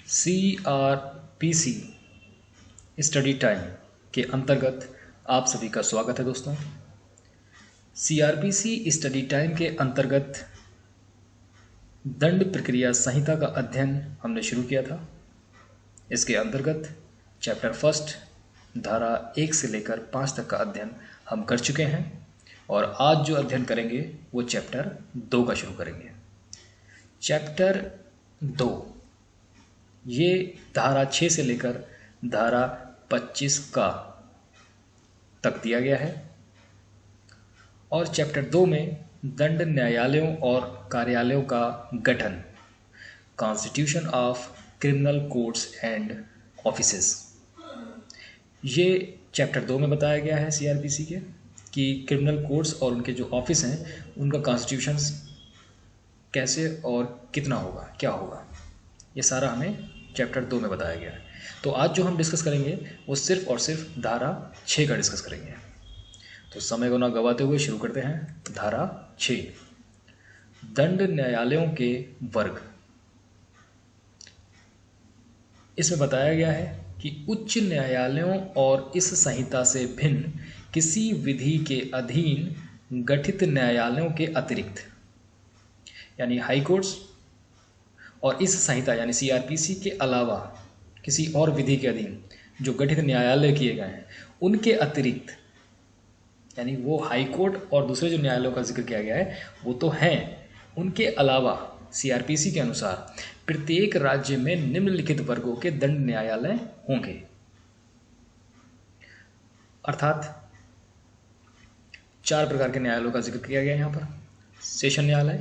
CRPC study time के अंतर्गत आप सभी का स्वागत है दोस्तों। CRPC स्टडी टाइम के अंतर्गत दंड प्रक्रिया संहिता का अध्ययन हमने शुरू किया था। इसके अंतर्गत चैप्टर फर्स्ट धारा 1 से लेकर 5 तक का अध्ययन हम कर चुके हैं और आज जो अध्ययन करेंगे वो चैप्टर 2 का शुरू करेंगे। चैप्टर 2 ये धारा 6 से लेकर धारा 25 का तक दिया गया है और चैप्टर 2 में दंड न्यायालयों और कार्यालयों का गठन, constitution of criminal courts and offices, ये चैप्टर 2 में बताया गया है CRPC के कि क्रिमिनल कोर्ट्स और उनके जो ऑफिस हैं उनका कॉन्स्टिट्यूशन कैसे और कितना होगा, क्या होगा, ये सारा हमें चैप्टर 2 में बताया गया है। तो आज जो हम डिस्कस करेंगे वो सिर्फ और सिर्फ धारा 6 का डिस्कस करेंगे। तो समय को ना गवाते हुए शुरू करते हैं। धारा 6, दंड न्यायालयों के वर्ग। इसमें बताया गया है कि उच्च न्यायालयों और इस संहिता से भिन्न किसी विधि के अधीन गठित न्यायालयों के अतिरिक्त, यानी हाई कोर्ट्स और इस संहिता यानी CRPC के अलावा किसी और विधि के अधीन जो गठित न्यायालय किए गए हैं उनके अतिरिक्त, यानी वो हाई कोर्ट और दूसरे जो न्यायालयों का जिक्र किया गया है वो तो हैं, उनके अलावा CRPC के अनुसार प्रत्येक राज्य में निम्नलिखित वर्गों के दंड न्यायालय होंगे। अर्थात 4 प्रकार के न्यायालयों का जिक्र किया गया यहाँ पर। सेशन न्यायालय,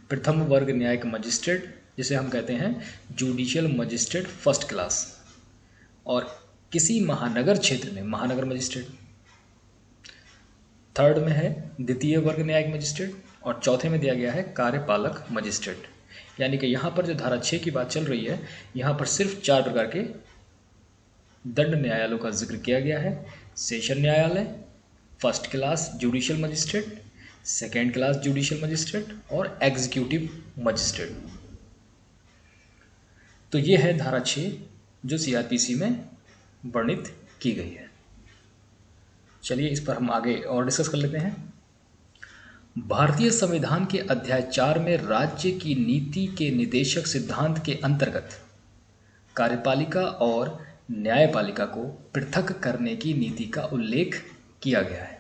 प्रथम वर्ग न्यायिक मजिस्ट्रेट जिसे हम कहते हैं जुडिशियल मजिस्ट्रेट फर्स्ट क्लास, और किसी महानगर क्षेत्र में महानगर मजिस्ट्रेट। थर्ड में है द्वितीय वर्ग न्यायिक मजिस्ट्रेट और चौथे में दिया गया है कार्यपालक मजिस्ट्रेट। यानी कि यहाँ पर जो धारा 6 की बात चल रही है यहाँ पर सिर्फ 4 प्रकार के दंड न्यायालयों का जिक्र किया गया है। सेशन न्यायालय, first class judicial magistrate, second class judicial magistrate और एग्जीक्यूटिव मजिस्ट्रेट। तो ये है धारा 6 जो CRPC में वर्णित की गई है। चलिए इस पर हम आगे और डिस्कस कर लेते हैं। भारतीय संविधान के अध्याय 4 में राज्य की नीति के निदेशक सिद्धांत के अंतर्गत कार्यपालिका और न्यायपालिका को पृथक करने की नीति का उल्लेख किया गया है।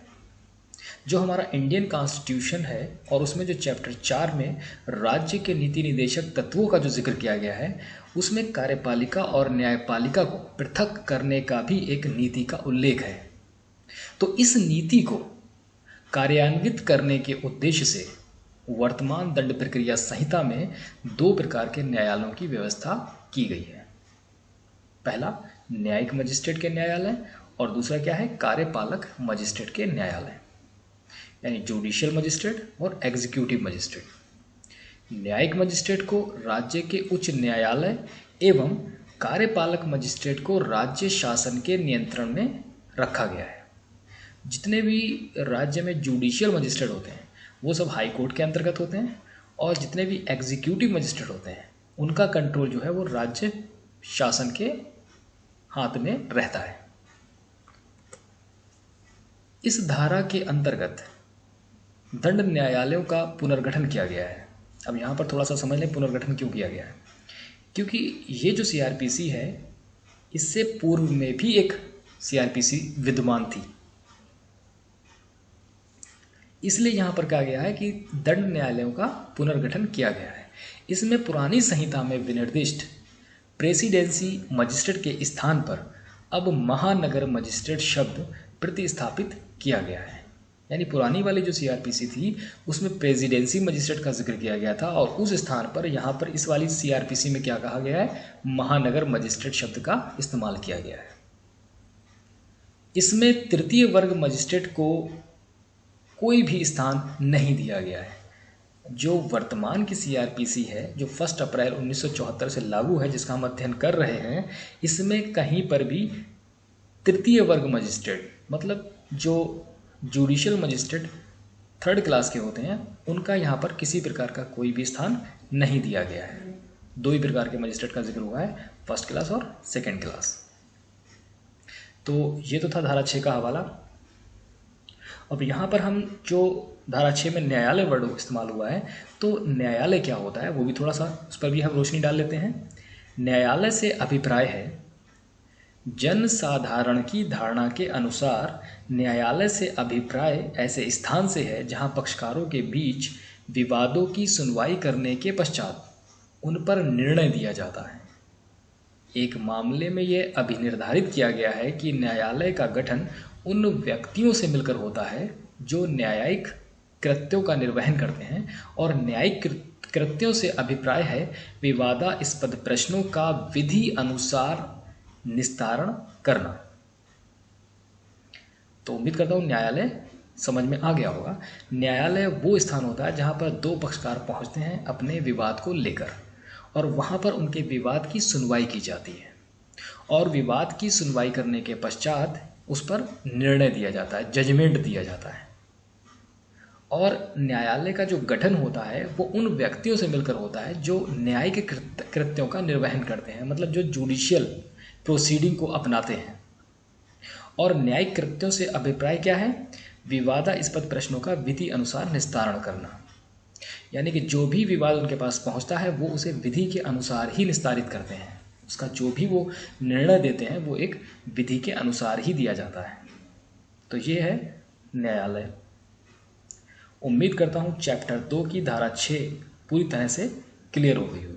जो हमारा इंडियन कॉन्स्टिट्यूशन है और उसमें जो चैप्टर 4 में राज्य के नीति निदेशक तत्वों का जो जिक्र किया गया है उसमें कार्यपालिका और न्यायपालिका को पृथक करने का भी एक नीति का उल्लेख है। तो इस नीति को कार्यान्वित करने के उद्देश्य से वर्तमान दंड प्रक्रिया संहिता में 2 प्रकार के न्यायालयों की व्यवस्था की गई है। पहला न्यायिक मजिस्ट्रेट के न्यायालय और दूसरा क्या है, कार्यपालक मजिस्ट्रेट के न्यायालय, यानी जुडिशियल मजिस्ट्रेट और एग्जीक्यूटिव मजिस्ट्रेट। न्यायिक मजिस्ट्रेट को राज्य के उच्च न्यायालय एवं कार्यपालक मजिस्ट्रेट को राज्य शासन के नियंत्रण में रखा गया है। जितने भी राज्य में जुडिशियल मजिस्ट्रेट होते हैं वो सब हाई कोर्ट के अंतर्गत होते हैं और जितने भी एग्जीक्यूटिव मजिस्ट्रेट होते हैं उनका कंट्रोल जो है वो राज्य शासन के हाथ में रहता है। इस धारा के अंतर्गत दंड न्यायालयों का पुनर्गठन किया गया है। अब यहाँ पर थोड़ा सा समझ लें पुनर्गठन क्यों किया गया है। क्योंकि ये जो CRPC है इससे पूर्व में भी एक CRPC विद्यमान थी, इसलिए यहाँ पर कहा गया है कि दंड न्यायालयों का पुनर्गठन किया गया है। इसमें पुरानी संहिता में विनिर्दिष्ट प्रेसिडेंसी मजिस्ट्रेट के स्थान पर अब महानगर मजिस्ट्रेट शब्द प्रतिस्थापित किया गया है। यानी पुरानी वाली जो CRPC थी उसमें प्रेसिडेंसी मजिस्ट्रेट का जिक्र किया गया था और उस स्थान पर यहाँ पर इस वाली CRPC में क्या कहा गया है, महानगर मजिस्ट्रेट शब्द का इस्तेमाल किया गया है। इसमें तृतीय वर्ग मजिस्ट्रेट को कोई भी स्थान नहीं दिया गया है। जो वर्तमान की CRPC है जो 1 अप्रैल 1974 से लागू है, जिसका हम अध्ययन कर रहे हैं, इसमें कहीं पर भी तृतीय वर्ग मजिस्ट्रेट मतलब जो जुडिशियल मजिस्ट्रेट 3rd क्लास के होते हैं उनका यहाँ पर किसी प्रकार का कोई भी स्थान नहीं दिया गया है। दो ही प्रकार के मजिस्ट्रेट का जिक्र हुआ है, फर्स्ट क्लास और सेकेंड क्लास। तो ये तो था धारा 6 का हवाला। अब यहाँ पर हम जो धारा 6 में न्यायालय वर्ड इस्तेमाल हुआ है, तो न्यायालय क्या होता है वो भी थोड़ा सा उस पर भी हम रोशनी डाल लेते हैं। न्यायालय से अभिप्राय है जन साधारण की धारणा के अनुसार न्यायालय से अभिप्राय ऐसे स्थान से है जहाँ पक्षकारों के बीच विवादों की सुनवाई करने के पश्चात उन पर निर्णय दिया जाता है। एक मामले में यह अभिनिर्धारित किया गया है कि न्यायालय का गठन उन व्यक्तियों से मिलकर होता है जो न्यायिक कृत्यों का निर्वहन करते हैं, और न्यायिक कृत्यों से अभिप्राय है विवादास्पद प्रश्नों का विधि अनुसार निस्तारण करना। तो उम्मीद करता हूँ न्यायालय समझ में आ गया होगा। न्यायालय वो स्थान होता है जहाँ पर दो पक्षकार पहुँचते हैं अपने विवाद को लेकर, और वहाँ पर उनके विवाद की सुनवाई की जाती है, और विवाद की सुनवाई करने के पश्चात उस पर निर्णय दिया जाता है, जजमेंट दिया जाता है। और न्यायालय का जो गठन होता है वो उन व्यक्तियों से मिलकर होता है जो न्यायिक कृत्यों का निर्वहन करते हैं, मतलब जो जुडिशियल प्रोसीडिंग को अपनाते हैं। और न्यायिक कृत्यों से अभिप्राय क्या है? विवादास्पद प्रश्नों का विधि अनुसार निस्तारण करना, यानी कि जो भी विवाद उनके पास पहुंचता है वो उसे विधि के अनुसार ही निस्तारित करते हैं। उसका जो भी वो निर्णय देते हैं वो एक विधि के अनुसार ही दिया जाता है। तो ये है न्यायालय। उम्मीद करता हूँ चैप्टर 2 की धारा 6 पूरी तरह से क्लियर हो गई होगी।